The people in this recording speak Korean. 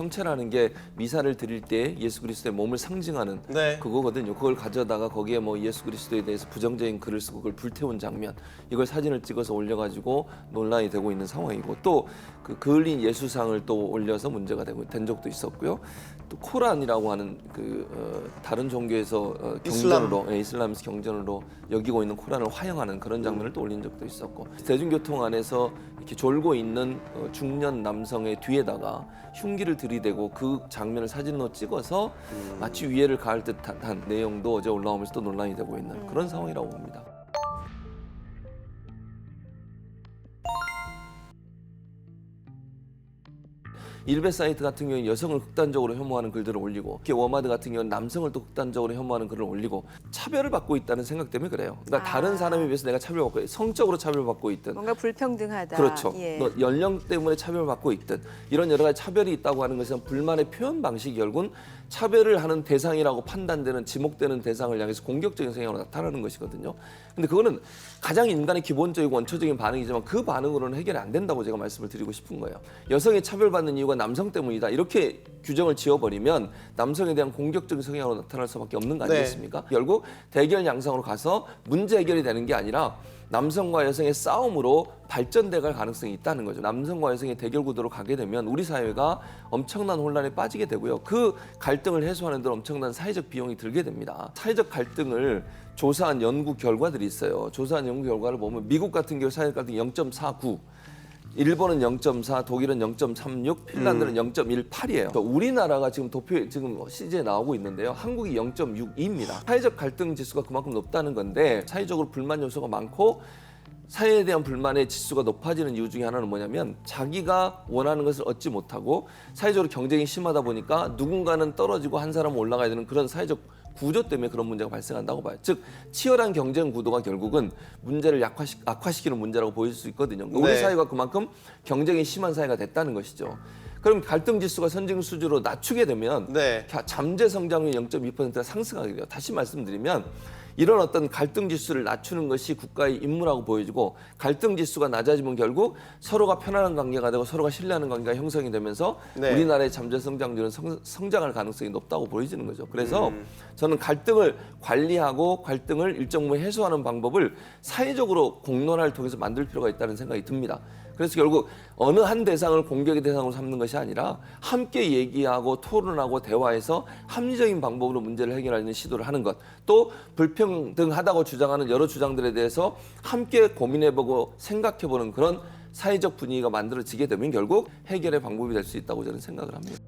형체라는 게 미사를 드릴 때 예수 그리스도의 몸을 상징하는 네. 그거거든요. 그걸 가져다가 거기에 뭐 예수 그리스도에 대해서 부정적인 글을 쓰고 그걸 불태운 장면, 이걸 사진을 찍어서 올려가지고 논란이 되고 있는 상황이고, 또 그 그을린 예수상을 또 올려서 문제가 된 적도 있었고요. 또 코란이라고 하는 다른 종교에서 경전으로 이슬람에서 경전으로 여기고 있는 코란을 화형하는 그런 장면을 또 올린 적도 있었고, 대중교통 안에서 이렇게 졸고 있는 중년 남성의 뒤에다가 흉기를 들이대고 그 장면을 사진으로 찍어서 마치 위해를 가할 듯한 내용도 어제 올라오면서 또 논란이 되고 있는 그런 상황이라고 봅니다. 일베 사이트 같은 경우는 여성을 극단적으로 혐오하는 글들을 올리고, 워마드 같은 경우는 남성을 또 극단적으로 혐오하는 글을 올리고, 차별을 받고 있다는 생각 때문에 그래요. 그러니까 다른 사람에 비해서 내가 차별받고 있든, 성적으로 차별받고 있든, 뭔가 불평등하다. 그렇죠. 예. 너 연령 때문에 차별받고 있든, 이런 여러 가지 차별이 있다고 하는 것은 불만의 표현 방식이 결국은 차별을 하는 대상이라고 판단되는, 지목되는 대상을 향해서 공격적인 성향으로 나타나는 것이거든요. 근데 그거는 가장 인간의 기본적이고 원초적인 반응이지만 그 반응으로는 해결이 안 된다고 제가 말씀을 드리고 싶은 거예요. 여성이 차별받는 이유가 남성 때문이다, 이렇게 규정을 지어버리면 남성에 대한 공격적인 성향으로 나타날 수밖에 없는 거 아니겠습니까? 네. 결국 대결 양상으로 가서 문제 해결이 되는 게 아니라 남성과 여성의 싸움으로 발전돼 갈 가능성이 있다는 거죠. 남성과 여성의 대결 구도로 가게 되면 우리 사회가 엄청난 혼란에 빠지게 되고요. 그 갈등을 해소하는 데 엄청난 사회적 비용이 들게 됩니다. 사회적 갈등을 조사한 연구 결과들이 있어요. 조사한 연구 결과를 보면 미국 같은 경우 사회적 갈등 0.49, 일본은 0.4, 독일은 0.36, 핀란드는 0.18이에요. 우리나라가 지금 CG에 나오고 있는데요. 한국이 0.62입니다. 사회적 갈등 지수가 그만큼 높다는 건데, 사회적으로 불만 요소가 많고 사회에 대한 불만의 지수가 높아지는 이유 중에 하나는 뭐냐면, 자기가 원하는 것을 얻지 못하고 사회적으로 경쟁이 심하다 보니까 누군가는 떨어지고 한 사람은 올라가야 되는 그런 사회적 구조 때문에 그런 문제가 발생한다고 봐요. 즉 치열한 경쟁 구도가 결국은 문제를 악화시키는 문제라고 보일 수 있거든요. 그러니까 우리 사회가 그만큼 경쟁이 심한 사회가 됐다는 것이죠. 그럼 갈등 지수가 선진 수준으로 낮추게 되면 잠재 성장률 0.2%가 상승하게 돼요. 다시 말씀드리면 이런 어떤 갈등 지수를 낮추는 것이 국가의 임무라고 보여지고, 갈등 지수가 낮아지면 결국 서로가 편안한 관계가 되고 서로가 신뢰하는 관계가 형성이 되면서 우리나라의 잠재 성장률은 성장할 가능성이 높다고 보여지는 거죠. 그래서 저는 갈등을 관리하고 갈등을 일정 부분 해소하는 방법을 사회적으로 공론화를 통해서 만들 필요가 있다는 생각이 듭니다. 그래서 결국 어느 한 대상을 공격의 대상으로 삼는 것이 아니라 함께 얘기하고 토론하고 대화해서 합리적인 방법으로 문제를 해결하는 시도를 하는 것, 또 불평등하다고 주장하는 여러 주장들에 대해서 함께 고민해보고 생각해보는 그런 사회적 분위기가 만들어지게 되면 결국 해결의 방법이 될 수 있다고 저는 생각을 합니다.